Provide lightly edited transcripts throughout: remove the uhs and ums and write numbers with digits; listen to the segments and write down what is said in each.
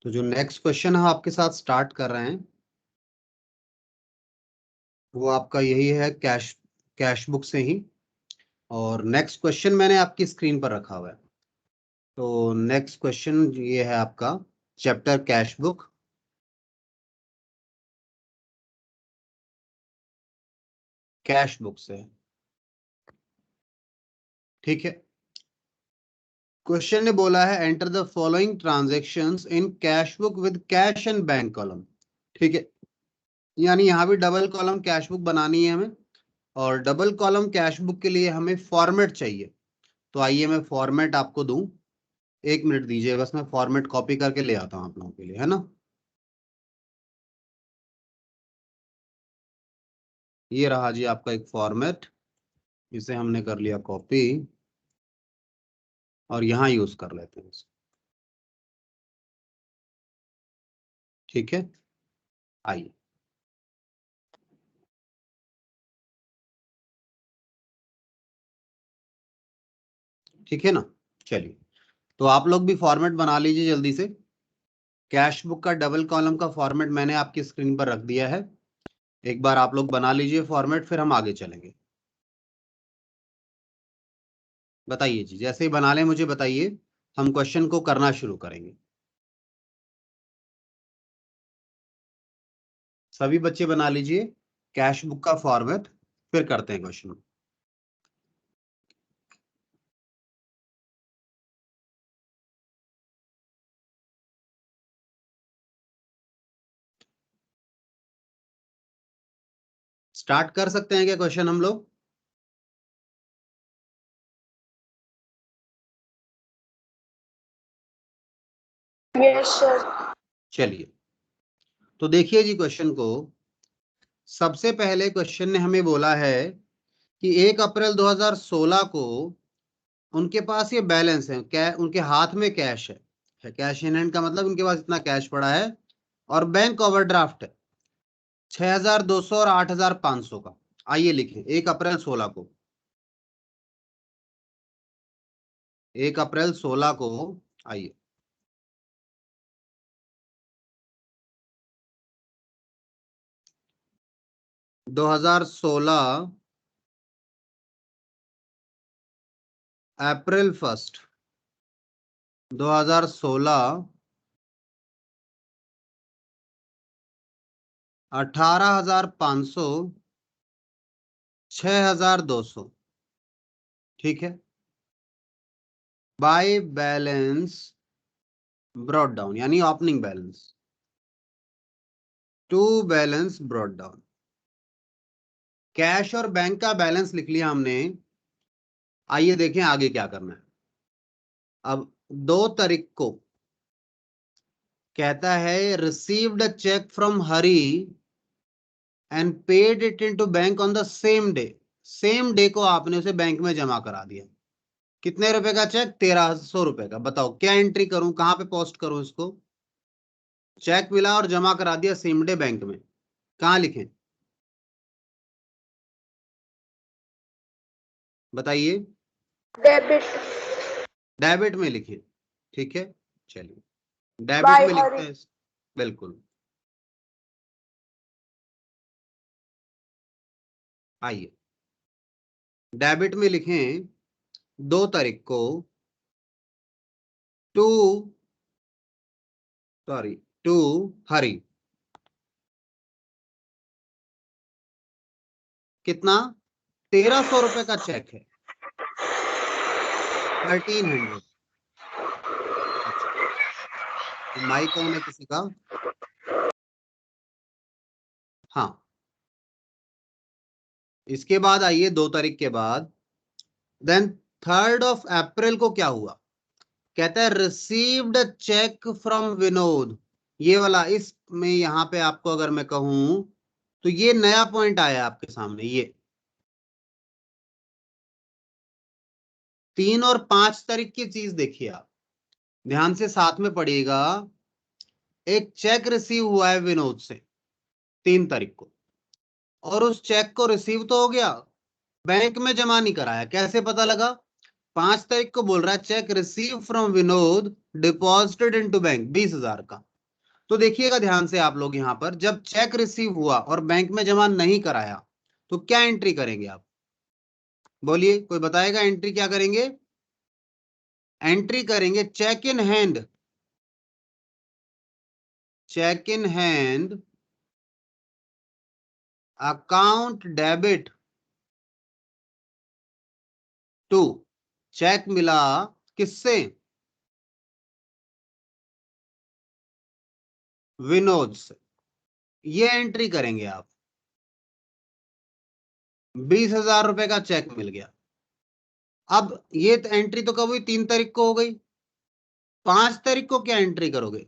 तो जो next question हम आपके साथ स्टार्ट कर रहे हैं वो आपका यही है, कैश बुक से ही। और नेक्स्ट क्वेश्चन मैंने आपकी स्क्रीन पर रखा हुआ है। तो नेक्स्ट क्वेश्चन ये है आपका chapter cash book. Cash book से, ठीक है। क्वेश्चन ने बोला है enter the following transactions in cash book with cash and bank column, ठीक है। यानी यहाँ भी डबल कॉलम कैश बुक बनानी है हमें, और डबल कॉलम कैश बुक के लिए हमें फॉर्मेट चाहिए। तो आइए मैं फॉर्मेट आपको दूं, 1 मिनट दीजिए बस, मैं फॉर्मेट कॉपी करके ले आता हूं आप लोगों के लिए, है ना। ये रहा जी आपका एक फॉर्मेट, इसे हमने कर लिया कॉपी और यहाँ यूज कर लेते हैं इसे, ठीक है। आइए, ठीक है ना। चलिए, तो आप लोग भी फॉर्मेट बना लीजिए जल्दी से। कैश बुक का डबल कॉलम का फॉर्मेट मैंने आपकी स्क्रीन पर रख दिया है। एक बार आप लोग बना लीजिए फॉर्मेट, फिर हम आगे चलेंगे। बताइए जी, जैसे ही बना लें मुझे बताइए, हम क्वेश्चन को करना शुरू करेंगे। सभी बच्चे बना लीजिए कैश बुक का फॉर्मेट, फिर करते हैं क्वेश्चन। स्टार्ट कर सकते हैं क्या क्वेश्चन हम लोग? Yes sir. चलिए, तो देखिए जी क्वेश्चन को। सबसे पहले क्वेश्चन ने हमें बोला है कि 1 अप्रैल 2016 को उनके पास ये बैलेंस है, क्या उनके हाथ में कैश है, कैश इन हैंड का मतलब उनके पास इतना कैश पड़ा है, और बैंक ओवरड्राफ्ट है 6200 और 8500 का। आइए लिखें 1 अप्रैल 16 को, 1 अप्रैल 16 को, आइए 2016 अप्रैल 1, 2016 18,500, 6,200, ठीक है। बाय बैलेंस ब्रॉट डाउन, यानी opening balance to balance brought down. Cash और बैंक का बैलेंस लिख लिया हमने। आइए देखें आगे क्या करना है। अब 2 तारीख को कहता है received a cheque from Hari and paid it into bank on the same day. Same day को आपने उसे बैंक में जमा करा दिया। कितने रुपए का चेक? 1300 रुपए का। बताओ क्या एंट्री करूं, कहां पे पोस्ट करूं इसको? चेक मिला और जमा करा दिया सेम डे बैंक में, कहां लिखें बताइए? डेबिट डेबिट में लिखें, ठीक है। चलिए डेबिट बाय में लिखते हरी। हैं, बिल्कुल। आइए डेबिट में लिखें 2 तारीख को टू, सॉरी, टू हरी। कितना? 1300 रुपए का चेक है, 1300। अच्छा, माइक ऑन है किसी का? हाँ। इसके बाद आइए 2 तारीख के बाद, देन 3 अप्रैल को क्या हुआ? कहता है रिसीव्ड चेक फ्रॉम विनोद। ये वाला, इसमें यहां पे आपको अगर मैं कहूं तो ये नया पॉइंट आया आपके सामने। ये 3 और 5 तारीख की चीज देखिए आप ध्यान से, साथ में पढ़िएगा। एक चेक रिसीव हुआ है विनोद से 3 तारीख को, और उस चेक को रिसीव तो हो गया, बैंक में जमा नहीं कराया। कैसे पता लगा? 5 तारीख को बोल रहा है check receive from Vinod deposited into bank 20,000 का। तो देखिएगा ध्यान से आप लोग, यहां पर जब चेक रिसीव हुआ और बैंक में जमा नहीं कराया तो क्या एंट्री करेंगे आप? बोलिए, कोई बताएगा एंट्री क्या करेंगे? एंट्री करेंगे cheque in hand, cheque in hand account debit to, cheque मिला किससे? विनोद से। ये एंट्री करेंगे आप। 20,000 रुपए का चेक मिल गया। अब ये एंट्री तो कब हुई? 3 तारीख को हो गई। 5 तारीख को क्या एंट्री करोगे?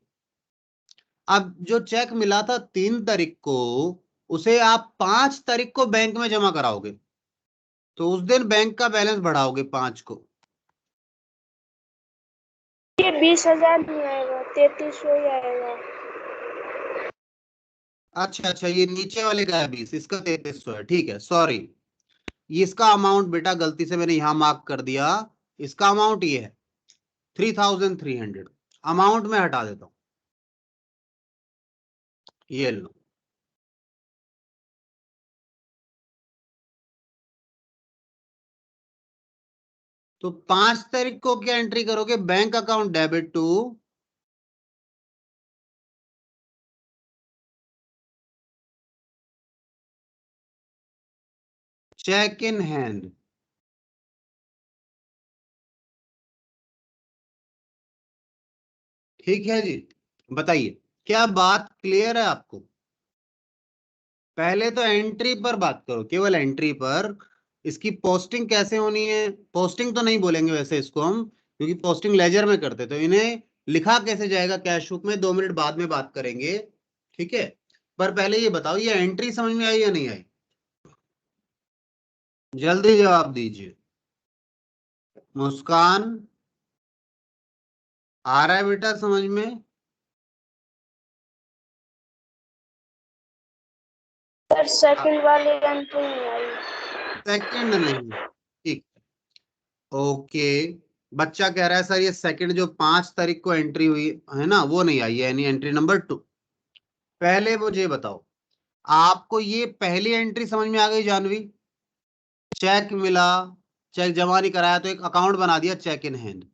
अब जो चेक मिला था 3 तारीख को, उसे आप 5 तारीख को बैंक में जमा कराओगे, तो उस दिन बैंक का बैलेंस बढ़ाओगे 5 को। ये 20,000 नहीं आएगा, 3300 ही आएगा। अच्छा अच्छा, ये नीचे वाले का है 20, इसका 3300 है, ठीक है, सॉरी। इसका अमाउंट बेटा गलती से मैंने यहां मार्क कर दिया। इसका अमाउंट ये है 3,300। अमाउंट में हटा देता हूं, ये लो। तो 5 तारीख को क्या एंट्री करोगे? Bank account debit to cheque in hand. ठीक है जी, बताइए क्या बात क्लियर है आपको? पहले तो एंट्री पर बात करो, केवल एंट्री पर। इसकी पोस्टिंग कैसे होनी है? पोस्टिंग तो नहीं बोलेंगे वैसे इसको हम, क्योंकि पोस्टिंग लेजर में करते, तो इन्हें लिखा कैसे जाएगा कैश बुक में 2 मिनट बाद में बात करेंगे, ठीक है। पर पहले ये बताओ, ये एंट्री समझ में आई या नहीं आई? जल्दी जवाब दीजिए। मुस्कान, आ रहा है बेटा समझ में? सर सेकंड वाली एंट्री नहीं आई। सेकंड नहीं, ठीक, ओके। बच्चा कह रहा है सर ये सेकंड जो 5 तारीख को एंट्री हुई है ना, वो नहीं आई है, यानी एंट्री नंबर 2। पहले मुझे बताओ, आपको ये पहली एंट्री समझ में आ गई जानवी? चेक मिला, चेक जमा नहीं कराया तो एक अकाउंट बना दिया चेक इन हैंड।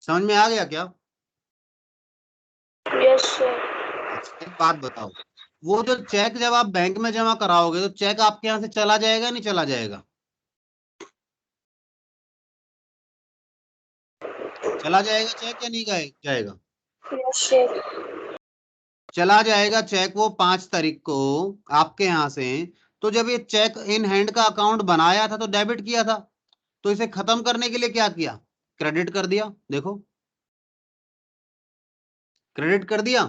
समझ में आ गया क्या? Yes sir. अच्छा एक बात बताओ, वो जो चेक जब आप बैंक में जमा कराओगे तो चेक आपके यहाँ से चला जाएगा नहीं चला जाएगा? चला जाएगा चेक या नहीं जाएगा? Yes sir. चला जाएगा चेक वो 5 तारीख को आपके यहाँ से। तो जब ये चेक इन हैंड का अकाउंट बनाया था तो डेबिट किया था, तो इसे खत्म करने के लिए क्या किया? क्रेडिट कर दिया। देखो, क्रेडिट कर दिया।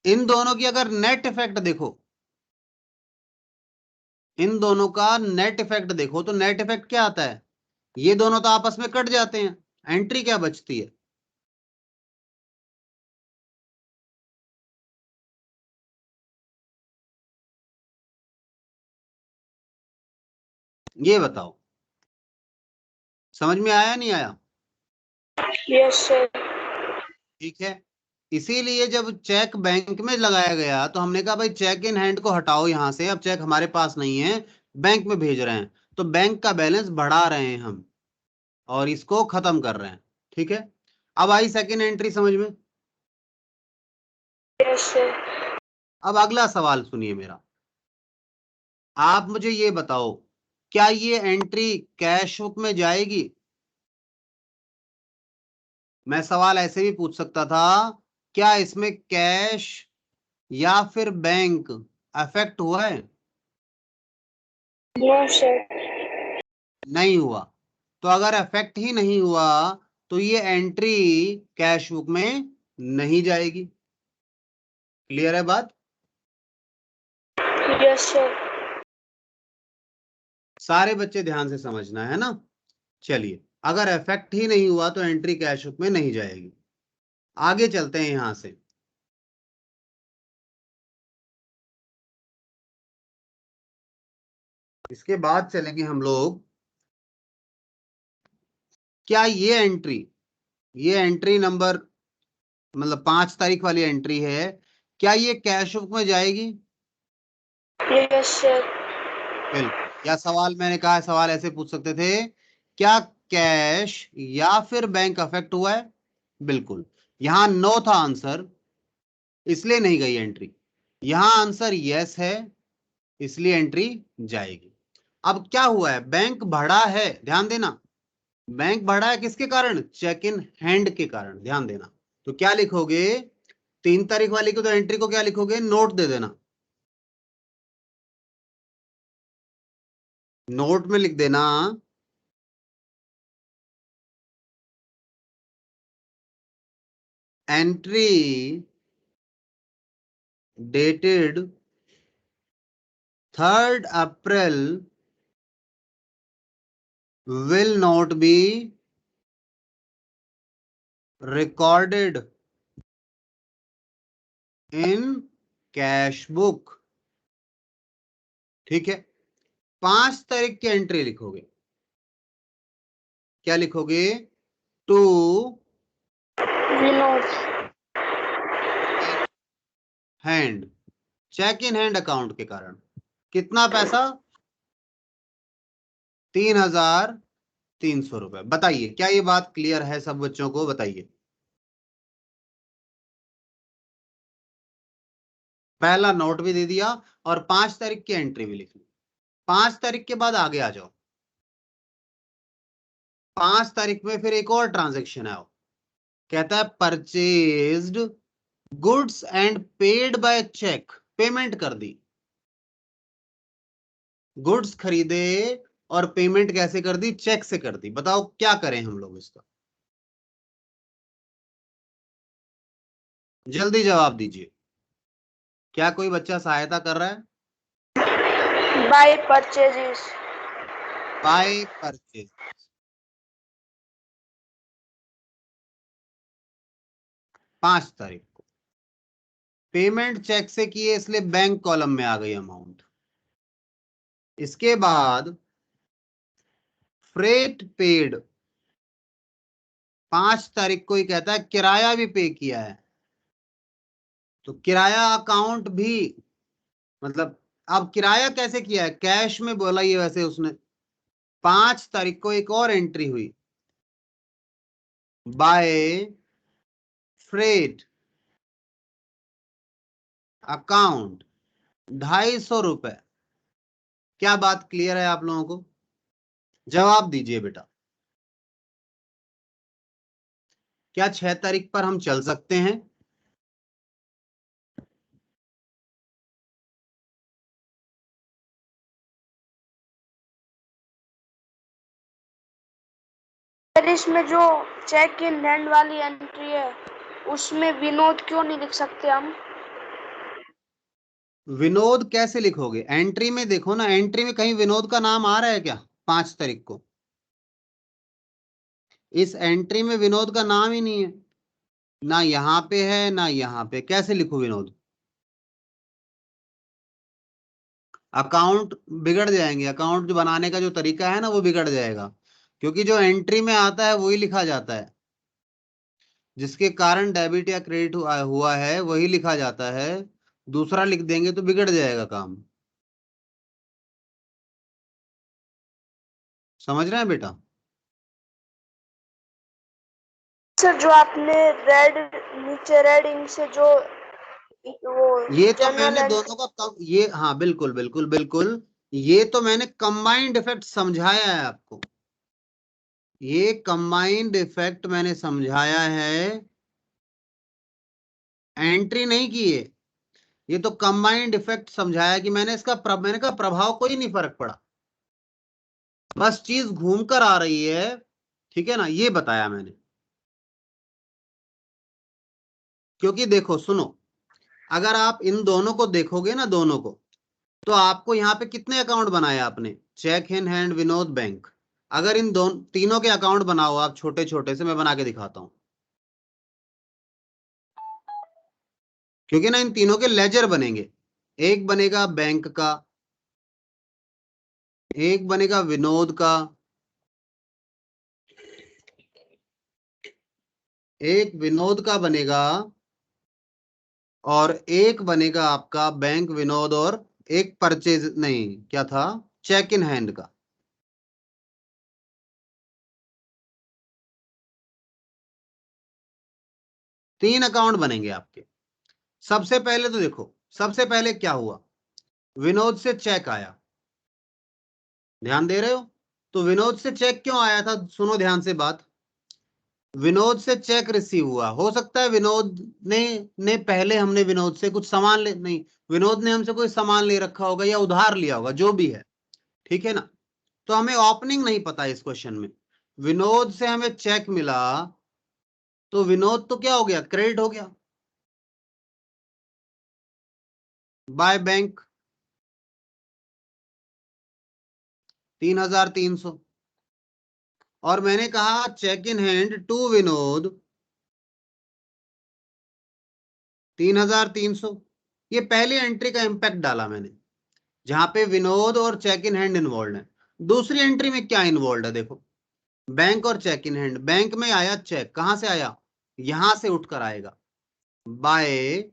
इन दोनों की अगर नेट इफेक्ट देखो, इन दोनों का नेट इफेक्ट देखो, तो नेट इफेक्ट क्या आता है? ये दोनों तो आपस में कट जाते हैं, एंट्री क्या बचती है? ये बताओ, समझ में आया नहीं आया? Yes sir. ठीक है, इसीलिए जब चेक बैंक में लगाया गया तो हमने कहा भाई चेक इन हैंड को हटाओ यहां से, अब चेक हमारे पास नहीं है, बैंक में भेज रहे हैं, तो बैंक का बैलेंस बढ़ा रहे हैं हम और इसको खत्म कर रहे हैं, ठीक है। अब आई सेकंड एंट्री समझ में? Yes sir. अब अगला सवाल सुनिए मेरा, आप मुझे ये बताओ, क्या ये एंट्री कैश बुक में जाएगी? मैं सवाल ऐसे भी पूछ सकता था, क्या इसमें कैश या फिर बैंक अफेक्ट हुआ है? No sir. नहीं हुआ। तो अगर अफेक्ट ही नहीं हुआ तो ये एंट्री कैश बुक में नहीं जाएगी। क्लियर है बात? Yes sir. सारे बच्चे ध्यान से समझना है ना। चलिए, अगर इफेक्ट ही नहीं हुआ तो एंट्री कैश बुक में नहीं जाएगी। आगे चलते हैं यहां से। इसके बाद चलेंगे हम लोग, क्या ये एंट्री नंबर मतलब 5 तारीख वाली एंट्री है, क्या ये कैश बुक में जाएगी? Yes sir. बिल्कुल। या सवाल मैंने कहा, सवाल ऐसे पूछ सकते थे, क्या कैश या फिर बैंक अफेक्ट हुआ है? बिल्कुल। यहां नो था आंसर, इसलिए नहीं गई एंट्री। यहां आंसर यस है, इसलिए एंट्री जाएगी। अब क्या हुआ है, बैंक बढ़ा है, ध्यान देना, बैंक बढ़ा है किसके कारण? चेक इन हैंड के कारण, ध्यान देना। तो क्या लिखोगे, 3 तारीख वाली को तो एंट्री को क्या लिखोगे, नोट दे देना, नोट में लिख देना entry dated 3rd April will not be recorded in cash book. ठीक है, 5 तारीख की एंट्री लिखोगे, क्या लिखोगे, to Vinod. Hand, cheque in hand account के कारण। कितना पैसा? 3,300 रुपए। बताइए क्या ये बात क्लियर है सब बच्चों को? बताइए। पहला नोट भी दे दिया और 5 तारीख की एंट्री भी लिख ली। 5 तारीख के बाद आगे आ जाओ। 5 तारीख में फिर एक और ट्रांजेक्शन है, कहता है purchased goods and paid by cheque, payment कर दी, गुड्स खरीदे और पेमेंट कैसे कर दी? चेक से कर दी। बताओ क्या करें हम लोग इसका, जल्दी जवाब दीजिए। क्या कोई बच्चा सहायता कर रहा है? By purchases. By purchase. 5 तारीख को पेमेंट चेक से किए, इसलिए बैंक कॉलम में आ गई अमाउंट। इसके बाद फ्रेट पेड, 5 तारीख को ही कहता है किराया भी पे किया है, तो किराया अकाउंट भी, मतलब अब किराया कैसे किया है, कैश में बोला ये वैसे उसने। 5 तारीख को एक और एंट्री हुई, बाय फ्रेट अकाउंट 250 रुपए। क्या बात क्लियर है आप लोगों को? जवाब दीजिए बेटा। क्या 6 तारीख पर हम चल सकते हैं? सर इसमें जो चेक इन हैंड वाली एंट्री है उसमें विनोद क्यों नहीं लिख सकते हम? विनोद कैसे लिखोगे? एंट्री में देखो ना, एंट्री में कहीं विनोद का नाम आ रहा है क्या? 5 तारीख को इस एंट्री में विनोद का नाम ही नहीं है, ना यहां पे है ना यहां पे, कैसे लिखो विनोद? अकाउंट बिगड़ जाएंगे, अकाउंट जो बनाने का जो तरीका है ना वो बिगड़ जाएगा, क्योंकि जो एंट्री में आता है वही लिखा जाता है, जिसके कारण डेबिट या क्रेडिट हुआ है वही लिखा जाता है। दूसरा लिख देंगे तो बिगड़ जाएगा काम। समझ रहे हैं बेटा? सर जो आपने रेड, नीचे रेड इंक से जो वो ये तो जनरल मैंने एंट्री। दोनों का ये, हाँ बिल्कुल बिल्कुल बिल्कुल, ये तो मैंने कंबाइंड इफेक्ट समझाया है आपको, ये कंबाइंड इफेक्ट मैंने समझाया है, एंट्री नहीं की है। ये तो कंबाइंड इफेक्ट समझाया कि मैंने इसका मैंने कहा प्रभाव कोई नहीं फर्क पड़ा, बस चीज घूम कर आ रही है, ठीक है ना, ये बताया मैंने। क्योंकि देखो सुनो, अगर आप इन दोनों को देखोगे ना, दोनों को, तो आपको यहाँ पे कितने अकाउंट बनाए आपने? Cheque in hand, Vinod, bank. अगर इन दोनों तीनों के अकाउंट बनाओ आप, छोटे छोटे से, मैं बना के दिखाता हूं, क्योंकि ना इन तीनों के लेजर बनेंगे, एक बनेगा बैंक का, एक बनेगा विनोद का, एक विनोद का बनेगा और एक बनेगा आपका बैंक विनोद, और एक परचेज नहीं, क्या था, चेक इन हैंड का। तीन अकाउंट बनेंगे आपके। सबसे पहले तो देखो, सबसे पहले क्या हुआ, विनोद से चेक आया, ध्यान दे रहे हो? तो विनोद से चेक क्यों आया था, सुनो ध्यान से बात। विनोद से चेक रिसीव हुआ, हो सकता है विनोद ने पहले हमने विनोद से कुछ सामान ले, नहीं, विनोद ने हमसे कोई सामान ले रखा होगा या उधार लिया होगा, जो भी है, ठीक है ना। तो हमें ओपनिंग नहीं पता इस क्वेश्चन में। विनोद से हमें चेक मिला, तो विनोद तो क्या हो गया, क्रेडिट हो गया बाय बैंक 3,300। और मैंने कहा cheque in hand to Vinod 3,300। ये पहली एंट्री का इंपैक्ट डाला मैंने, जहां पे विनोद और चेक इन हैंड इन्वॉल्व है। दूसरी एंट्री में क्या इन्वॉल्व है, देखो, बैंक और चेक इन हैंड। बैंक में आया चेक, कहां से आया, यहां से उठकर आएगा, बाय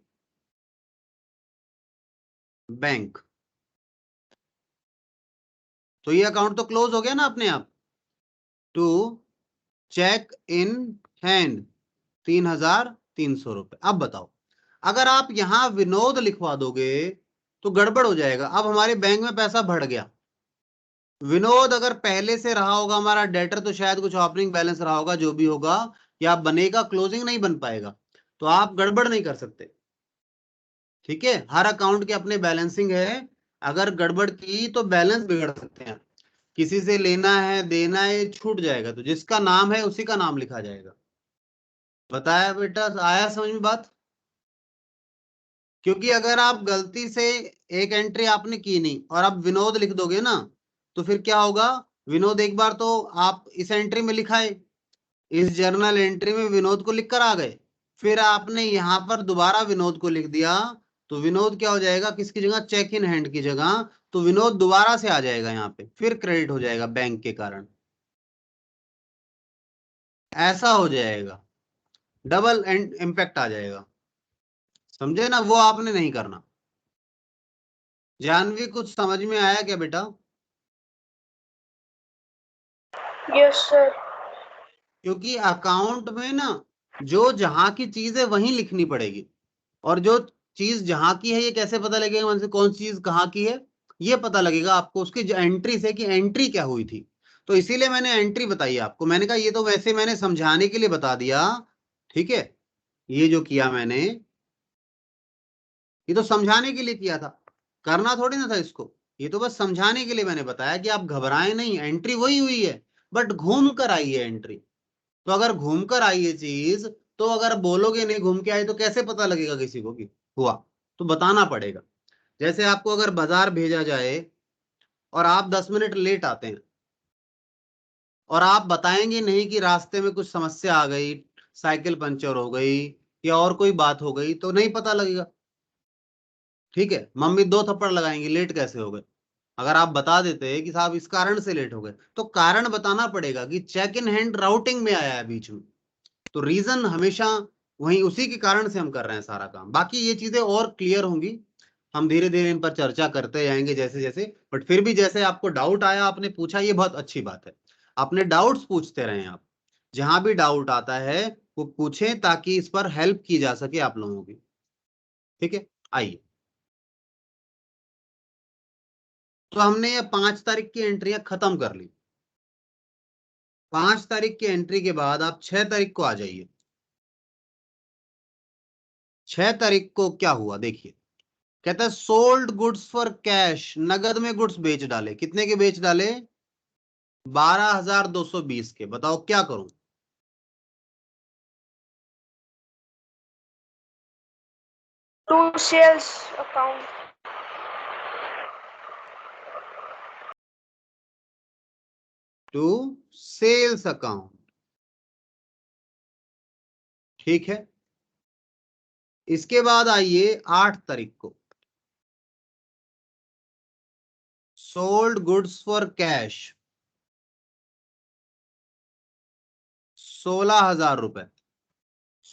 बैंक। तो ये अकाउंट तो क्लोज हो गया ना अपने आप। टू चेक इन हैंड 3,300 रुपए। अब बताओ, अगर आप यहां विनोद लिखवा दोगे तो गड़बड़ हो जाएगा। अब हमारे बैंक में पैसा बढ़ गया, विनोद अगर पहले से रहा होगा हमारा डेटर, तो शायद कुछ ओपनिंग बैलेंस रहा होगा, जो भी होगा, या बनेगा, क्लोजिंग नहीं बन पाएगा। तो आप गड़बड़ नहीं कर सकते, ठीक है। हर अकाउंट के अपने बैलेंसिंग है, अगर गड़बड़ की तो बैलेंस बिगड़ सकते हैं। किसी से लेना है देना है, छूट जाएगा, तो जिसका नाम है उसी का नाम लिखा जाएगा। बताया बेटा, आया समझ में बात? क्योंकि अगर आप गलती से एक एंट्री आपने की नहीं और आप विनोद लिख दोगे ना, तो फिर क्या होगा, विनोद एक बार तो आप इस एंट्री में लिखाए, इस जर्नल एंट्री में विनोद को लिखकर आ गए, फिर आपने यहां पर दोबारा विनोद को लिख दिया, तो विनोद क्या हो जाएगा, किसकी जगह, चेक इन हैंड की जगह, तो विनोद दोबारा से आ जाएगा यहाँ पे, फिर क्रेडिट हो जाएगा बैंक के कारण। ऐसा हो जाएगा, डबल इम्पैक्ट आ जाएगा, समझे ना, वो आपने नहीं करना। जानवी, कुछ समझ में आया क्या बेटा? Yes sir. क्योंकि अकाउंट में ना, जो जहां की चीज है वहीं लिखनी पड़ेगी, और जो चीज जहां की है ये कैसे पता लगेगा, मतलब कौन सी चीज कहाँ की है, ये पता लगेगा आपको उसकी एंट्री से, कि एंट्री क्या हुई थी। तो इसीलिए मैंने एंट्री बताई आपको, मैंने कहा ये तो वैसे मैंने समझाने के लिए बता दिया, ठीक है। ये जो किया मैंने, ये तो समझाने के लिए किया था, करना थोड़ी ना था इसको। ये तो बस समझाने के लिए मैंने बताया कि आप घबराएं नहीं, एंट्री वही हुई है, बट घूम कर आई है एंट्री। तो अगर घूम कर आई है चीज, तो अगर बोलोगे नहीं घूम के आई, तो कैसे पता लगेगा किसी को कि हुआ? तो बताना पड़ेगा। जैसे आपको अगर बाजार भेजा जाए और आप 10 मिनट लेट आते हैं, और आप बताएंगे नहीं कि रास्ते में कुछ समस्या आ गई, साइकिल पंचर हो गई या और कोई बात हो गई, तो नहीं पता लगेगा, ठीक है। मम्मी दो थप्पड़ लगाएंगी, लेट कैसे हो गए। अगर आप बता देते कि साहब इस कारण से लेट हो गए, तो कारण बताना पड़ेगा कि चेक इन हैंड राउटिंग में आया है बीच में, तो रीजन हमेशा वही, उसी के कारण से हम कर रहे हैं सारा काम। बाकी ये चीजें और क्लियर होंगी, हम धीरे धीरे इन पर चर्चा करते जाएंगे जैसे जैसे। बट फिर भी जैसे आपको डाउट आया, आपने पूछा, ये बहुत अच्छी बात है। अपने डाउट्स पूछते रहें आप, जहां भी डाउट आता है वो पूछें, ताकि इस पर हेल्प की जा सके आप लोगों की, ठीक है। आइए, तो हमने ये 5 तारीख की एंट्रियां खत्म कर ली। 5 तारीख की एंट्री के बाद आप 6 तारीख को आ जाइए। 6 तारीख को क्या हुआ देखिए, कहता है सोल्ड गुड्स फॉर कैश, नगद में गुड्स बेच डाले, कितने के बेच डाले, 12,220 के। बताओ क्या करूं? To sales account. To sales account, ठीक है। इसके बाद आइए 8 तारीख को, सोल्ड गुड्स फॉर कैश 16,000 रुपए।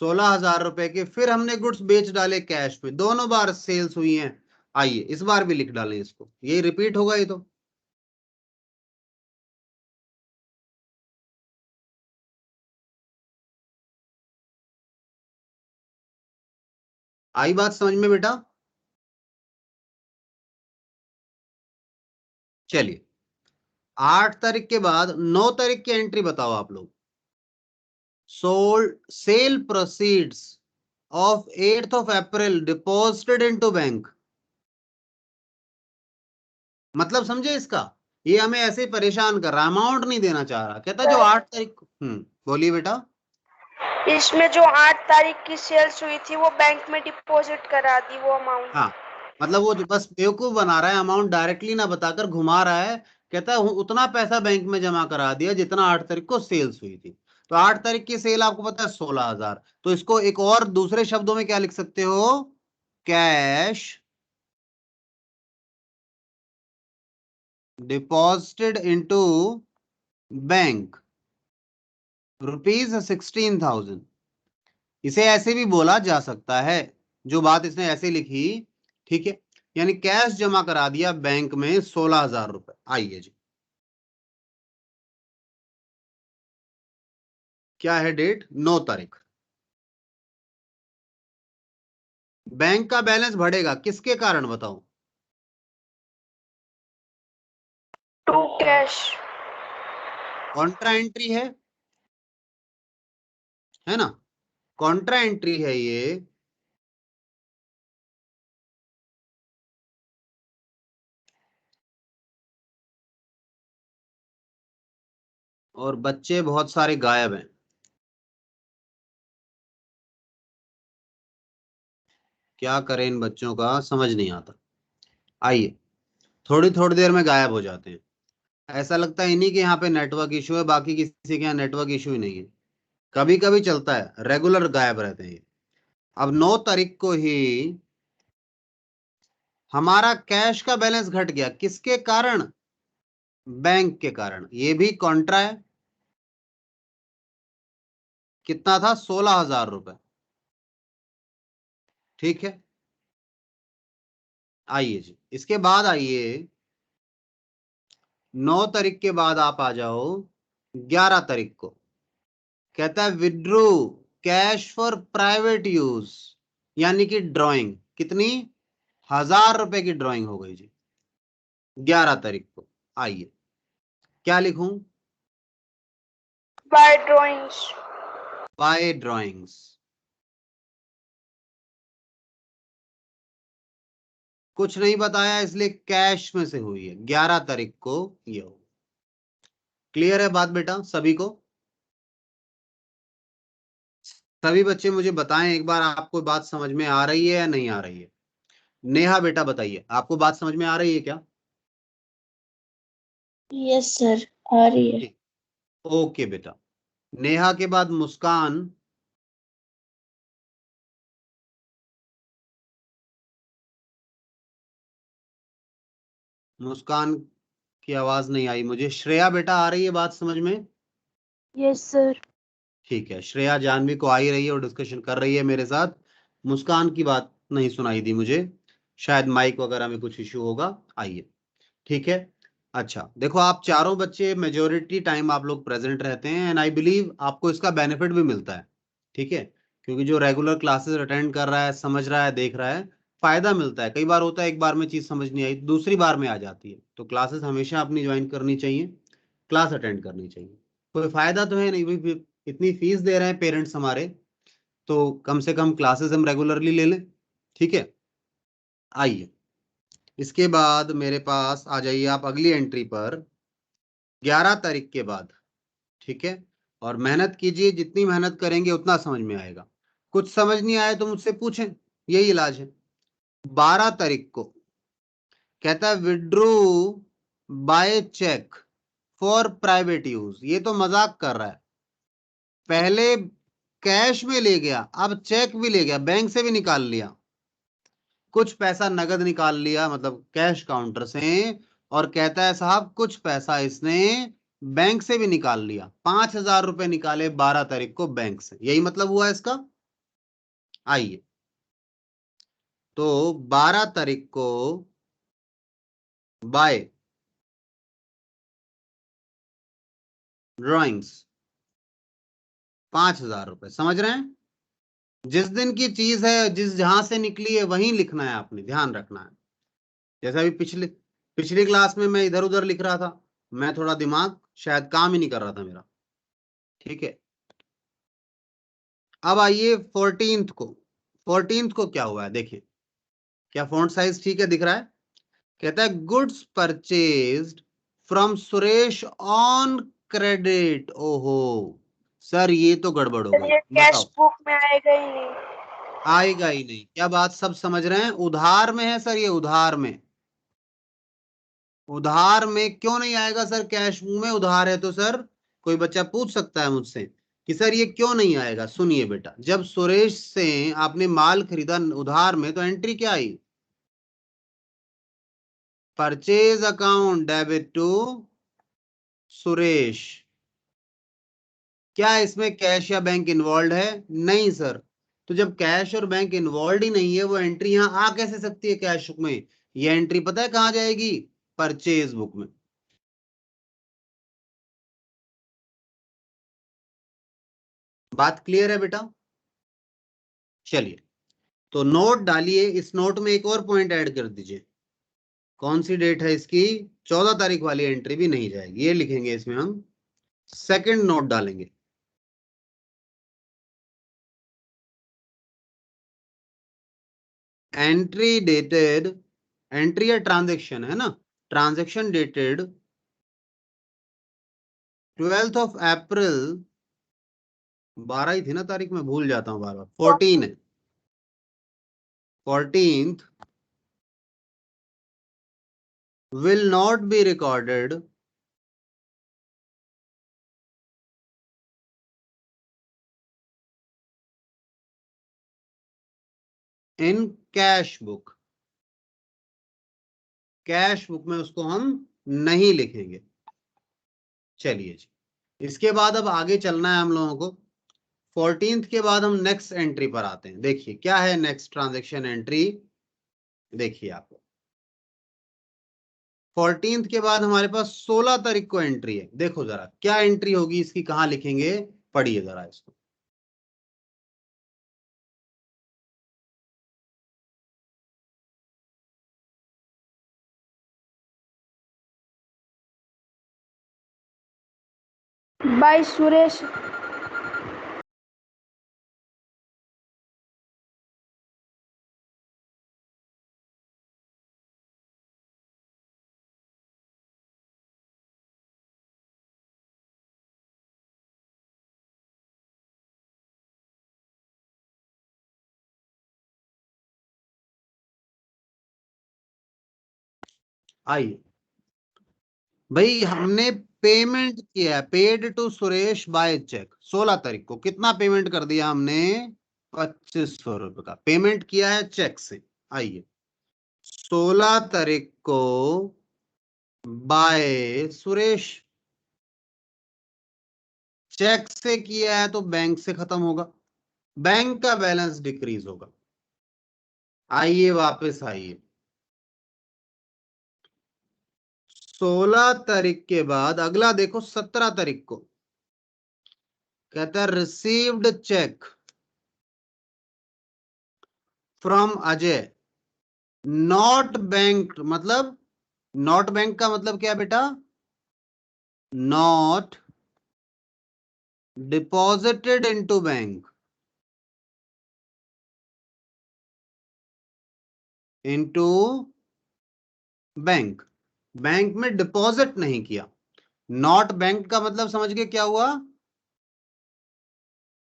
16,000 रुपए के, फिर हमने गुड्स बेच डाले कैश में, दोनों बार सेल्स हुई हैं। आइए इस बार भी लिख डालें इसको, ये रिपीट होगा ये तो। आई बात समझ में बेटा? चलिए 8 तारीख के बाद 9 तारीख की एंट्री बताओ आप लोग। Sold sale proceeds of 8th of April deposited into bank. मतलब समझे इसका? ये हमें ऐसे ही परेशान कर रहा, अमाउंट नहीं देना चाह रहा, कहता जो 8 तारीख को। बोलिए बेटा। इसमें जो 8 तारीख की सेल्स हुई थी वो बैंक में डिपॉजिट करा दी वो अमाउंट। हाँ मतलब वो बस बेवकूफ बना रहा है, अमाउंट डायरेक्टली ना बताकर घुमा रहा है। कहता है उतना पैसा बैंक में जमा करा दिया जितना 8 तारीख को सेल्स हुई थी। तो 8 तारीख की सेल आपको पता है 16,000, तो इसको एक और दूसरे शब्दों में क्या लिख सकते हो? Cash deposited into bank ₹16,000। इसे ऐसे भी बोला जा सकता है, जो बात इसने ऐसे लिखी, ठीक है, यानी कैश जमा करा दिया बैंक में 16,000 रुपए। आइए जी, क्या है डेट? 9 तारीख। बैंक का बैलेंस बढ़ेगा किसके कारण बताओ? To cash. कॉन्ट्रा एंट्री है ना? कॉन्ट्रा एंट्री है ये। और बच्चे बहुत सारे गायब हैं, क्या करें इन बच्चों का समझ नहीं आता। आइए, थोड़ी थोड़ी देर में गायब हो जाते हैं। ऐसा लगता है इन्हीं के यहाँ पे नेटवर्क इशू है, बाकी किसी के यहाँ नेटवर्क इशू ही नहीं है। कभी कभी चलता है, रेगुलर गायब रहते हैं। अब 9 तारीख को ही हमारा कैश का बैलेंस घट गया, किसके कारण? बैंक के कारण। ये भी कॉन्ट्रा है, कितना था? 16,000 रुपए। ठीक है, आइए जी इसके बाद आइए 9 तारीख के बाद आप आ जाओ 11 तारीख को। कहता है withdrew cash for private use, यानी कि ड्राइंग। कितनी? 1,000 रुपए की ड्राइंग हो गई जी 11 तारीख को। आइए क्या लिखूं? By drawings. By drawings. कुछ नहीं बताया इसलिए कैश में से हुई है 11 तारीख को ये हो। क्लियर है बात बेटा सभी को? सभी बच्चे मुझे बताएं एक बार, आपको बात समझ में आ रही है या नहीं आ रही है? नेहा बेटा बताइए, आपको बात समझ में आ रही है क्या? यस सर, आ रही है। ठीक, ओके बेटा। नेहा के बाद मुस्कान, मुस्कान की आवाज नहीं आई मुझे। श्रेया बेटा आ रही है बात समझ में? Yes sir. ठीक है, श्रेया जानवी को आ ही रही है और डिस्कशन कर रही है मेरे साथ। मुस्कान की बात नहीं सुनाई दी मुझे, शायद माइक वगैरह में कुछ इश्यू होगा। आइए, ठीक है। अच्छा देखो, आप चारों बच्चे मेजोरिटी टाइम आप लोग प्रेजेंट रहते हैं, एंड आई बिलीव आपको इसका बेनिफिट भी मिलता है। ठीक है, क्योंकि जो रेगुलर क्लासेस अटेंड कर रहा है, समझ रहा है, देख रहा है, फायदा मिलता है। कई बार होता है एक बार में चीज समझ नहीं आई, दूसरी बार में आ जाती है। तो क्लासेस हमेशा अपनी ज्वाइन करनी चाहिए, क्लास अटेंड करनी चाहिए। कोई फायदा तो है नहीं भाई, इतनी फीस दे रहे हैं पेरेंट्स हमारे, तो कम से कम क्लासेस हम रेगुलरली ले लें। ठीक है, आइए इसके बाद मेरे पास आ जाइए आप अगली एंट्री पर 11 तारीख के बाद। ठीक है, और मेहनत कीजिए, जितनी मेहनत करेंगे उतना समझ में आएगा। कुछ समझ नहीं आए तो मुझसे पूछें, यही इलाज है। 12 तारीख को कहता है withdrew by cheque for private use. ये तो मजाक कर रहा है, पहले कैश में ले गया, अब चेक भी ले गया, बैंक से भी निकाल लिया, कुछ पैसा नगद निकाल लिया मतलब कैश काउंटर से, और कहता है साहब कुछ पैसा इसने बैंक से भी निकाल लिया। 5,000 रुपए निकाले 12 तारीख को बैंक से, यही मतलब हुआ इसका। आइए, तो 12 तारीख को बाय ड्राइंग्स 5,000 रुपए। समझ रहे हैं? जिस दिन की चीज है, जिस जहां से निकली है वहीं लिखना है, आपने ध्यान रखना है। जैसा अभी पिछले पिछली क्लास में मैं इधर उधर लिख रहा था, मैं थोड़ा दिमाग शायद काम ही नहीं कर रहा था मेरा। ठीक है, अब आइए 14th को क्या हुआ है देखिए। क्या फॉन्ट साइज ठीक है, दिख रहा है? कहता है goods purchased from Suresh on credit. ओहो सर, ये तो गड़बड़ हो गई, ये कैश बताओ। बुक में आएगा ही नहीं। आएगा ही नहीं? क्या बात सब समझ रहे हैं? उधार में है सर, ये उधार में। उधार में क्यों नहीं आएगा सर? कैश बुक में उधार है तो सर, कोई बच्चा पूछ सकता है मुझसे कि सर ये क्यों नहीं आएगा। सुनिए बेटा, जब सुरेश से आपने माल खरीदा उधार में, तो एंट्री क्या आई? Purchase account debit to Suresh. क्या इसमें कैश या बैंक इन्वॉल्व है? नहीं सर। तो जब कैश और बैंक इन्वॉल्व ही नहीं है, वो एंट्री यहां आ कैसे सकती है कैश बुक में? ये एंट्री पता है कहां जाएगी? परचेज बुक में। बात क्लियर है बेटा? चलिए, तो नोट डालिए, इस नोट में एक और पॉइंट ऐड कर दीजिए। कौन सी डेट है इसकी? 14 तारीख वाली एंट्री भी नहीं जाएगी, ये लिखेंगे इसमें हम। सेकंड नोट डालेंगे, एंट्री डेटेड, एंट्री या ट्रांजेक्शन है ना, transaction dated 12th of April. 12 ही थी ना तारीख, में भूल जाता हूँ बार बार। 14 है, 14th will not be recorded in cash book. Cash book में उसको हम नहीं लिखेंगे। चलिए जी, इसके बाद अब आगे चलना है हम लोगों को। 14th के बाद हम नेक्स्ट एंट्री पर आते हैं। देखिए क्या है नेक्स्ट ट्रांजेक्शन एंट्री, देखिए आपको 14th के बाद हमारे पास 16 तारीख को एंट्री है। देखो जरा क्या एंट्री होगी इसकी, कहां लिखेंगे? पढ़िए जरा इसको। बाय सुरेश। आइए भाई, हमने पेमेंट किया है, paid to Suresh by cheque. 16 तारीख को कितना पेमेंट कर दिया हमने? 2500 रुपए का पेमेंट किया है चेक से। आइए, 16 तारीख को बाय सुरेश, चेक से किया है तो बैंक से खत्म होगा, बैंक का बैलेंस डिक्रीज होगा। आइए वापस आइए, 16 तारीख के बाद अगला देखो 17 तारीख को। कहता है received cheque from Ajay, not bank. मतलब नॉट बैंक का मतलब क्या बेटा? Not deposited into bank, into bank, bank में डिपॉजिट नहीं किया। नॉट बैंक का मतलब समझ गए क्या हुआ?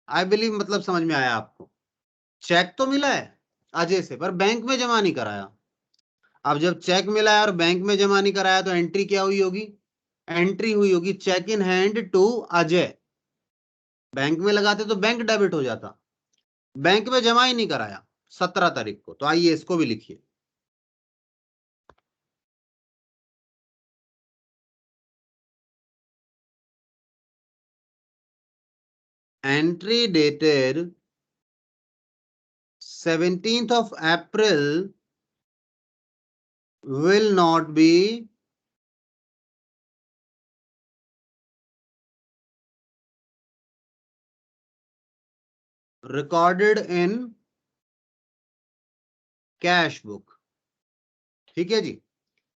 आई बिलीव मतलब समझ में आया आपको। चेक तो मिला है अजय से, पर बैंक में जमा नहीं कराया। अब जब चेक मिला है और बैंक में जमा नहीं कराया, तो एंट्री क्या हुई होगी? एंट्री हुई होगी cheque in hand to Ajay. Bank में लगाते तो बैंक डेबिट हो जाता, बैंक में जमा ही नहीं कराया 17 तारीख को। तो आइए इसको भी लिखिए, entry dated 17th of April will not be recorded in cash book. ठीक है जी,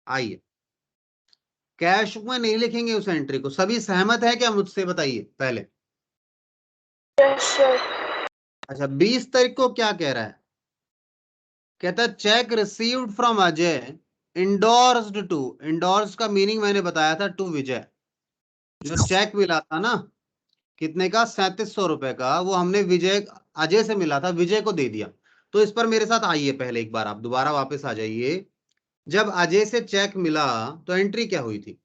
आइए कैश बुक में नहीं लिखेंगे उस एंट्री को। सभी सहमत है क्या मुझसे, बताइए पहले। Yes sir. अच्छा 20 तारीख को क्या कह रहा है, कहता है cheque received from Ajay endorsed to, endorse का मीनिंग मैंने बताया था, टू विजय। जो चेक मिला था ना कितने का, 3700 रुपए का, वो हमने विजय अजय से मिला था, विजय को दे दिया। तो इस पर मेरे साथ आइए पहले एक बार, आप दोबारा वापस आ जाइए। जब अजय से चेक मिला तो एंट्री क्या हुई थी,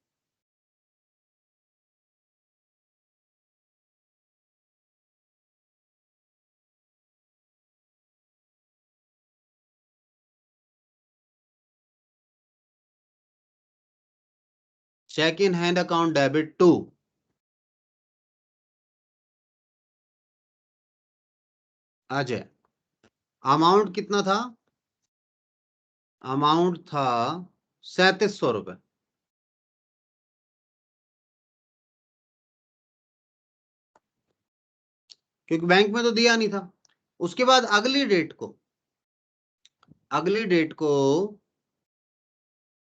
cheque in hand account debit to Ajay. Amount कितना था, अमाउंट था 3700 रुपए। क्योंकि बैंक में तो दिया नहीं था। उसके बाद अगली डेट को, अगली डेट को,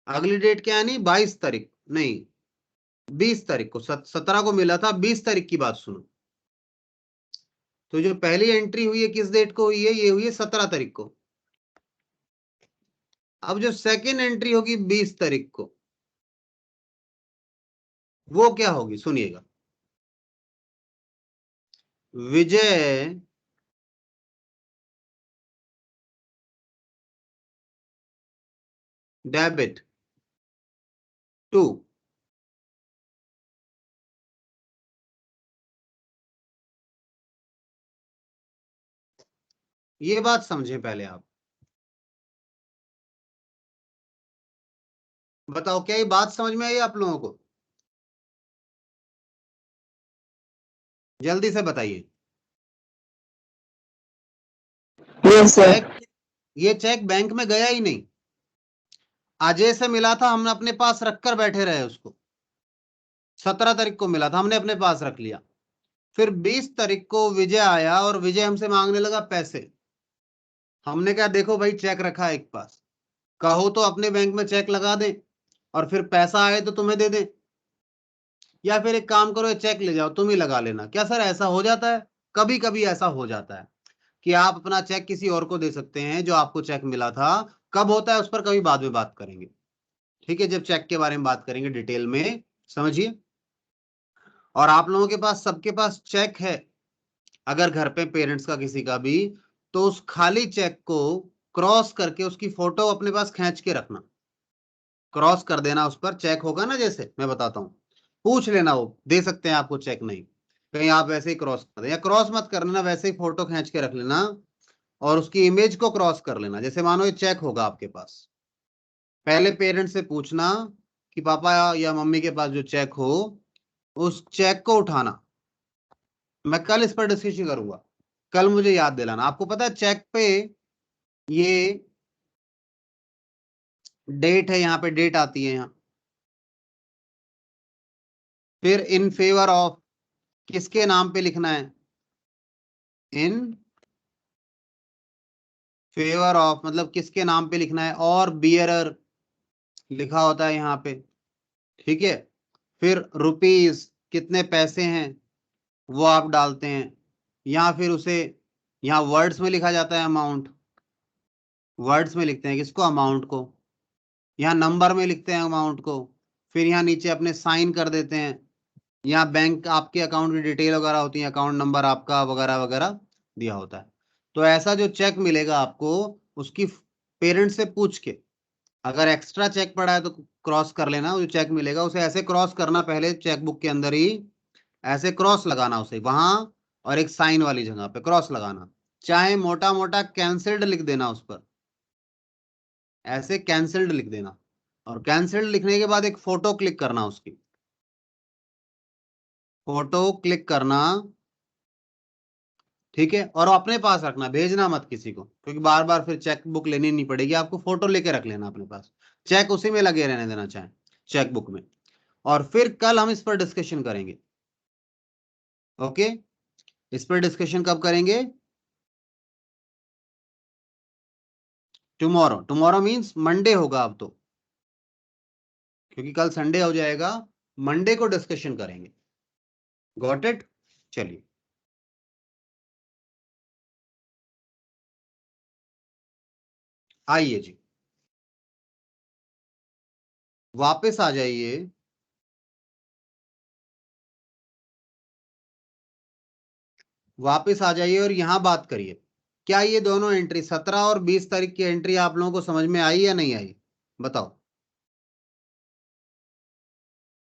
अगली डेट क्या है, नहीं 22 तारीख नहीं 20 तारीख को, 17 को मिला था, 20 तारीख की बात सुनो। तो जो पहली एंट्री हुई है किस डेट को हुई है, ये हुई है 17 तारीख को। अब जो सेकेंड एंट्री होगी 20 तारीख को, वो क्या होगी सुनिएगा। विजय डेबिट टू, ये बात समझे पहले आप। बताओ क्या ये बात समझ में आई आप लोगों को, जल्दी से बताइए। Yes sir. चेक, ये चेक बैंक में गया ही नहीं, अजय से मिला था, हमने अपने पास रखकर बैठे रहे उसको। 17 तारीख को मिला था, हमने अपने पास रख लिया। फिर 20 तारीख को विजय आया और विजय हमसे मांगने लगा पैसे। हमने कहा देखो भाई चेक रखा है एक पास, कहो तो अपने बैंक में चेक लगा दे और फिर पैसा आए तो तुम्हें दे दे, या फिर एक काम करो ये चेक ले जाओ तुम ही लगा लेना। क्या सर ऐसा हो जाता है, कभी कभी ऐसा हो जाता है कि आप अपना चेक किसी और को दे सकते हैं जो आपको चेक मिला था। कब होता है उस पर कभी बाद में बात करेंगे, ठीक है, जब चेक के बारे में बात करेंगे डिटेल में, समझिए। और आप लोगों के पास, सबके पास चेक है अगर घर पे पेरेंट्स का किसी का भी, तो उस खाली चेक को क्रॉस करके उसकी फोटो अपने पास खींच के रखना, क्रॉस कर देना उस पर। चेक होगा ना, जैसे मैं बताता हूँ, पूछ लेना वो दे सकते हैं आपको चेक, नहीं कहीं आप वैसे ही क्रॉस कर दें, या क्रॉस मत कर लेना, वैसे ही फोटो खींच के रख लेना और उसकी इमेज को क्रॉस कर लेना। जैसे मानो ये चेक होगा आपके पास, पहले पेरेंट्स से पूछना कि पापा या मम्मी के पास जो चेक हो, उस चेक को उठाना। मैं कल इस पर डिस्कशन करूंगा, कल मुझे याद दिलाना। आपको पता है चेक पे ये डेट है, यहाँ पे डेट आती है यहाँ, फिर इन फेवर ऑफ किसके नाम पे लिखना है, इन फेवर ऑफ मतलब किसके नाम पे लिखना है, और बियरर लिखा होता है यहाँ पे, ठीक है। फिर रुपीज कितने पैसे हैं वो आप डालते हैं, या फिर उसे यहाँ वर्ड्स में लिखा जाता है अमाउंट, वर्ड्स में लिखते हैं किसको, अमाउंट को। यहाँ नंबर में लिखते हैं अमाउंट को, फिर यहाँ नीचे अपने साइन कर देते हैं। यहाँ बैंक आपके अकाउंट की डिटेल वगैरह होती है, अकाउंट नंबर आपका वगैरह वगैरह दिया होता है। तो ऐसा जो चेक मिलेगा आपको, उसकी पेरेंट से पूछ के, अगर एक्स्ट्रा चेक पड़ा है तो क्रॉस कर लेना। जो चेक मिलेगा उसे ऐसे क्रॉस करना, पहले चेकबुक के अंदर ही ऐसे क्रॉस लगाना उसे वहां, और एक साइन वाली जगह पे क्रॉस लगाना। चाहे मोटा मोटा कैंसिल्ड लिख देना उस पर, ऐसे कैंसिल्ड लिख देना, और कैंसिल्ड लिखने के बाद एक फोटो क्लिक करना उसकी, फोटो क्लिक करना, ठीक है, और अपने पास रखना, भेजना मत किसी को, क्योंकि बार बार फिर चेक बुक लेनी नहीं पड़ेगी आपको, फोटो लेके रख लेना अपने पास, चेक उसी में लगे रहने देना चाहे चेक बुक में। और फिर कल हम इस पर डिस्कशन करेंगे। ओके, इस पर डिस्कशन कब करेंगे? टुमारो। टुमारो मीन्स मंडे होगा अब तो, क्योंकि कल संडे हो जाएगा, मंडे को डिस्कशन करेंगे। Got it? चलिए, आइए जी, वापस आ जाइए। वापस आ जाइए और यहां बात करिए। क्या ये दोनों एंट्री 17 और 20 तारीख की एंट्री आप लोगों को समझ में आई या नहीं आई? बताओ,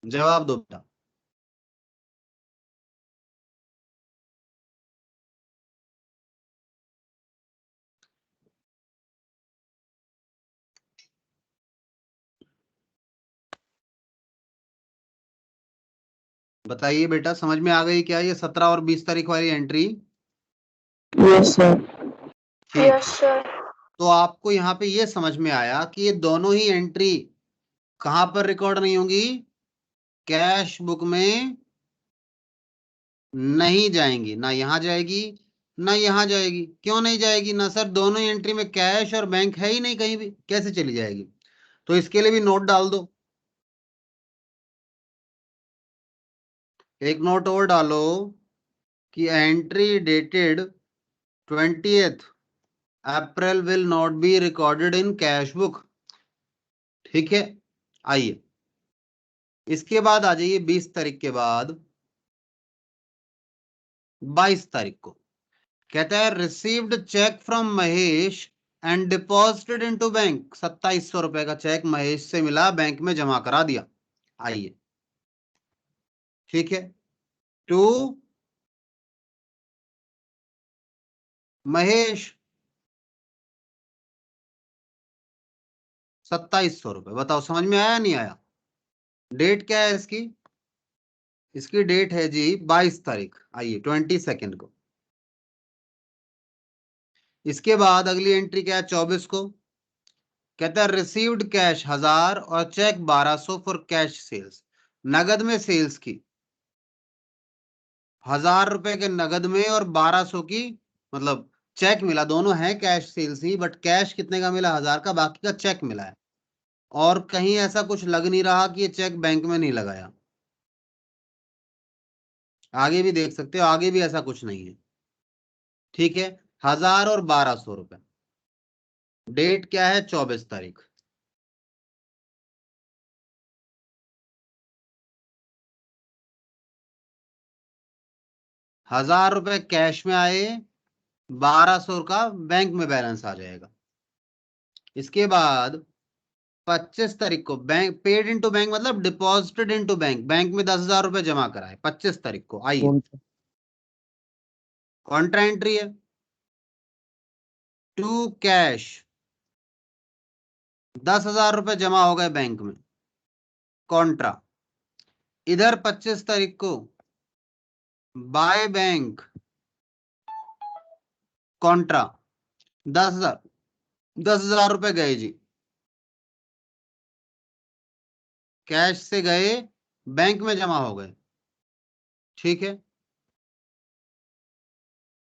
जवाब दो बेटा। बताइए बेटा, समझ में आ गई क्या ये 17 और 20 तारीख वाली एंट्री? Yes sir. ठीक यस है, सर। तो आपको यहाँ पे ये समझ में आया कि ये दोनों ही एंट्री कहां पर रिकॉर्ड नहीं होंगी? कैश बुक में नहीं जाएंगी, ना यहां जाएगी ना यहां जाएगी। क्यों नहीं जाएगी? ना सर, दोनों एंट्री में कैश और बैंक है ही नहीं कहीं भी, कैसे चली जाएगी? तो इसके लिए भी नोट डाल दो, एक नोट और डालो कि entry dated 20th April will not be recorded in cash book. ठीक है, आइए इसके बाद आ जाइए 20 तारीख के बाद 22 तारीख को। कहता है received cheque from Mahesh and deposited into bank. 2700 रुपए का चेक महेश से मिला, बैंक में जमा करा दिया। आइए, ठीक है, टू महेश 2700 रुपए। बताओ समझ में आया नहीं आया? डेट क्या है इसकी? इसकी डेट है जी 22 तारीख। आइए 22 को। इसके बाद अगली एंट्री क्या है? 24 को। कहता है रिसीव्ड कैश 1000 और चेक 1200 फॉर कैश सेल्स। नगद में सेल्स की, 1000 रुपए के नगद में और 1200 की, मतलब चेक मिला, दोनों है कैश सेल्स ही, बट कैश कितने का मिला? 1000 का, बाकी का चेक मिला है। और कहीं ऐसा कुछ लग नहीं रहा कि ये चेक बैंक में नहीं लगाया। आगे भी देख सकते हो, आगे भी ऐसा कुछ नहीं है। ठीक है, 1000 और 1200 रुपए। डेट क्या है? 24 तारीख। हजार रुपए कैश में आए, 1200 का बैंक में बैलेंस आ जाएगा। इसके बाद 25 तारीख को बैंक पेड इनटू बैंक, मतलब डिपॉजिटेड इनटू बैंक, बैंक में 10,000 रुपए जमा कराए 25 तारीख को। आइए, कॉन्ट्रा एंट्री है। टू कैश 10,000 रुपए जमा हो गए बैंक में, कॉन्ट्रा। इधर 25 तारीख को बाय बैंक कॉन्ट्रा 10,000, 10,000 रुपए गए जी, कैश से गए, बैंक में जमा हो गए। ठीक है,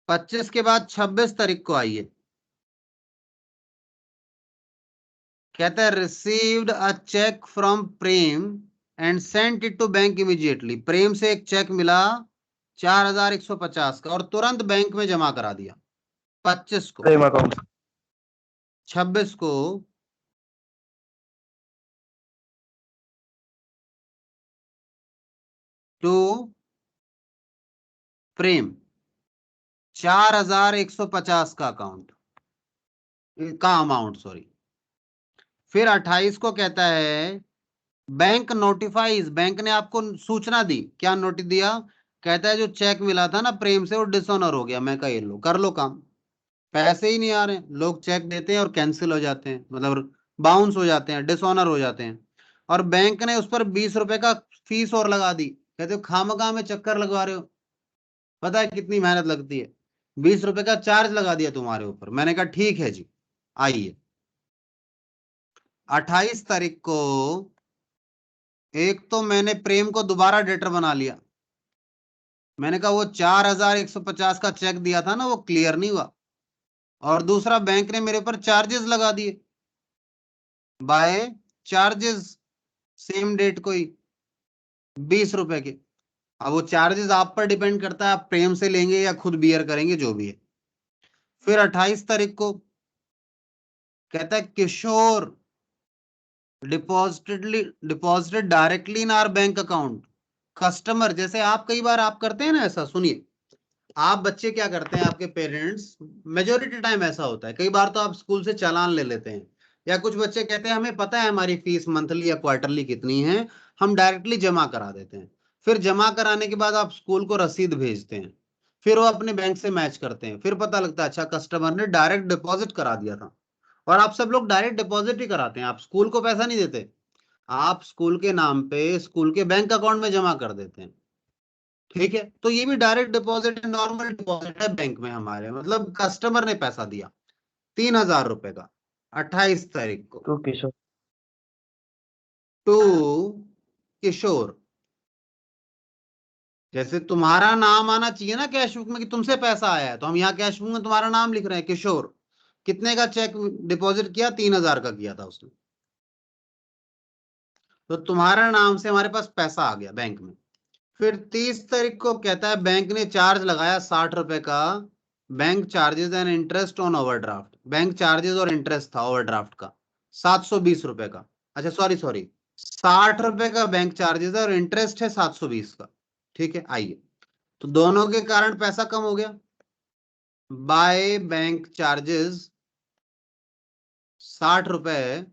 25 के बाद 26 तारीख को आइए। कहता है received a cheque from Prem and sent it to bank immediately. Prem से एक चेक मिला 4150 का और तुरंत बैंक में जमा करा दिया 25 को। प्रेम अकाउंट 26 को टू प्रेम 4150 का अकाउंट का अमाउंट, सॉरी। फिर 28 को कहता है बैंक नोटिफाइज, बैंक ने आपको सूचना दी। क्या नोटिस दिया? कहता है जो चेक मिला था ना प्रेम से, वो डिसऑनर हो गया। मैं कहा ये लो, कर लो काम, पैसे ही नहीं आ रहे। लोग चेक देते हैं और कैंसिल हो जाते हैं, मतलब बाउंस हो जाते हैं, डिसऑनर हो जाते हैं। और बैंक ने उस पर 20 रुपए का फीस और लगा दी। कहते हो खामखा में चक्कर लगवा रहे हो, पता है कितनी मेहनत लगती है। ₹20 का चार्ज लगा दिया तुम्हारे ऊपर। मैंने कहा ठीक है जी, आइए। 28 तारीख को एक तो मैंने प्रेम को दोबारा डेटर बना लिया। मैंने कहा वो 4150 का चेक दिया था ना, वो क्लियर नहीं हुआ, और दूसरा बैंक ने मेरे ऊपर चार्जेस लगा दिए बाय चार्जेस, सेम डेट को ही ₹20 के। अब वो चार्जेस आप पर डिपेंड करता है, आप प्रेम से लेंगे या खुद बियर करेंगे, जो भी है। फिर 28 तारीख को कहता है Kishore deposited directly in our bank account. Customer, जैसे आप कई बार आप करते हैं ना ऐसा, सुनिए, आप बच्चे क्या करते हैं, आपके पेरेंट्स, मेजोरिटी टाइम ऐसा होता है, कई बार तो आप स्कूल से चालान ले लेते हैं, या कुछ बच्चे कहते हैं हमें पता है हमारी फीस मंथली या क्वार्टरली कितनी है, हम डायरेक्टली जमा करा देते हैं। फिर जमा कराने के बाद आप स्कूल को रसीद भेजते हैं, फिर वो अपने बैंक से मैच करते हैं, फिर पता लगता है अच्छा कस्टमर ने डायरेक्ट डिपॉजिट करा दिया था। और आप सब लोग डायरेक्ट डिपॉजिट ही कराते हैं, आप स्कूल को पैसा नहीं देते, आप स्कूल के नाम पे स्कूल के बैंक अकाउंट में जमा कर देते हैं। ठीक है, तो ये भी डायरेक्ट डिपॉजिट, नॉर्मल डिपॉजिट है बैंक में हमारे, मतलब कस्टमर ने पैसा दिया ₹3000 का 28 तारीख को टू किशोर। टू किशोर। जैसे तुम्हारा नाम आना चाहिए ना कैश बुक में कि तुमसे पैसा आया है, तो हम यहाँ कैश बुक में तुम्हारा नाम लिख रहे हैं किशोर। कितने का चेक डिपॉजिट किया? 3000 का किया था उसने, तो तुम्हारा नाम से हमारे पास पैसा आ गया बैंक में। फिर 30 तारीख को कहता है बैंक ने चार्ज लगाया ₹60 का, bank charges and interest on overdraft. Bank charges और इंटरेस्ट था ओवरड्राफ्ट का ₹720 का। अच्छा सॉरी सॉरी, ₹60 का बैंक चार्जेस है और इंटरेस्ट है 720 का। ठीक है, आइए, तो दोनों के कारण पैसा कम हो गया। बाय बैंक चार्जेस ₹60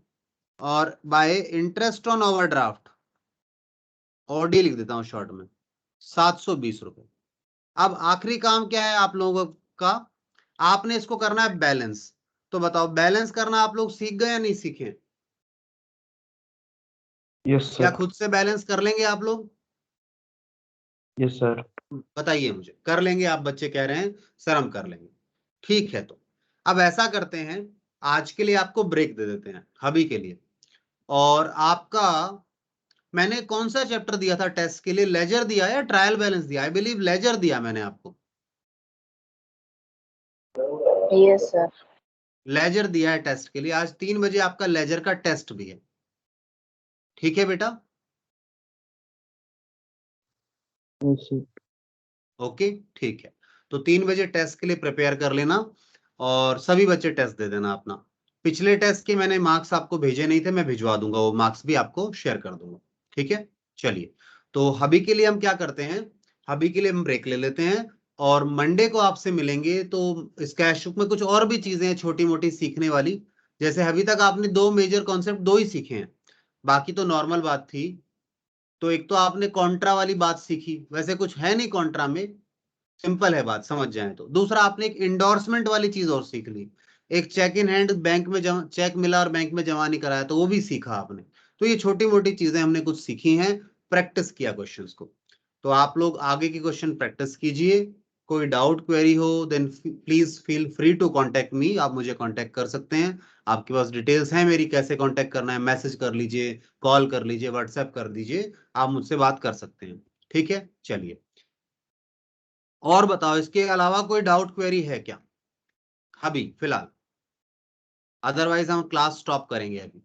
और by interest on overdraft, OD लिख देता हूं शॉर्ट में, ₹720। अब आखिरी काम क्या है आप लोगों का? आपने इसको करना है बैलेंस। तो बताओ, बैलेंस करना आप लोग सीख गए या नहीं सीखे? यस क्या सर। खुद से बैलेंस कर लेंगे आप लोग? Yes sir. बताइए मुझे, कर लेंगे? आप बच्चे कह रहे हैं सर हम कर लेंगे। ठीक है, तो अब ऐसा करते हैं, आज के लिए आपको ब्रेक दे देते हैं हबी के लिए। और आपका, मैंने कौन सा चैप्टर दिया था टेस्ट के लिए? लेजर दिया या ट्रायल बैलेंस दिया? आई बिलीव लेजर दिया मैंने आपको। Yes sir. लेजर दिया है टेस्ट के लिए। आज 3 बजे आपका लेजर का टेस्ट भी है। ठीक है बेटा? Yes sir. ओके, ठीक है, तो 3 बजे टेस्ट के लिए प्रिपेयर कर लेना, और सभी बच्चे टेस्ट दे देना अपना। पिछले टेस्ट के मैंने मार्क्स आपको भेजे नहीं थे, मैं भिजवा दूंगा, वो मार्क्स भी आपको शेयर कर दूंगा। ठीक है, चलिए, तो हबी के लिए हम क्या करते हैं, हबी के लिए हम ब्रेक ले लेते हैं, और मंडे को आपसे मिलेंगे। तो इस कैश बुक में कुछ और भी चीजें हैं छोटी मोटी सीखने वाली, जैसे अभी तक आपने 2 मेजर कॉन्सेप्ट 2 ही सीखे हैं, बाकी तो नॉर्मल बात थी। तो एक तो आपने कॉन्ट्रा वाली बात सीखी, वैसे कुछ है नहीं कॉन्ट्रा में, सिंपल है बात, समझ जाए तो। दूसरा, आपने एक इंडोर्समेंट वाली चीज और सीख ली, एक चेक इन हैंड, बैंक में जमा, चेक मिला और बैंक में जमा नहीं कराया, तो वो भी सीखा आपने। तो ये छोटी मोटी चीजें हमने कुछ सीखी हैं, प्रैक्टिस किया क्वेश्चंस को। तो आप लोग आगे की क्वेश्चन प्रैक्टिस कीजिए। कोई डाउट क्वेरी हो then please feel free to contact me, आप मुझे कांटेक्ट कर सकते हैं। आपके पास डिटेल्स हैं मेरी, कैसे कांटेक्ट करना है, मैसेज कर लीजिए, कॉल कर लीजिए, व्हाट्सएप कर दीजिए, आप मुझसे बात कर सकते हैं। ठीक है, चलिए, और बताओ इसके अलावा कोई डाउट क्वेरी है क्या अभी फिलहाल? अदरवाइज हम क्लास स्टॉप करेंगे अभी।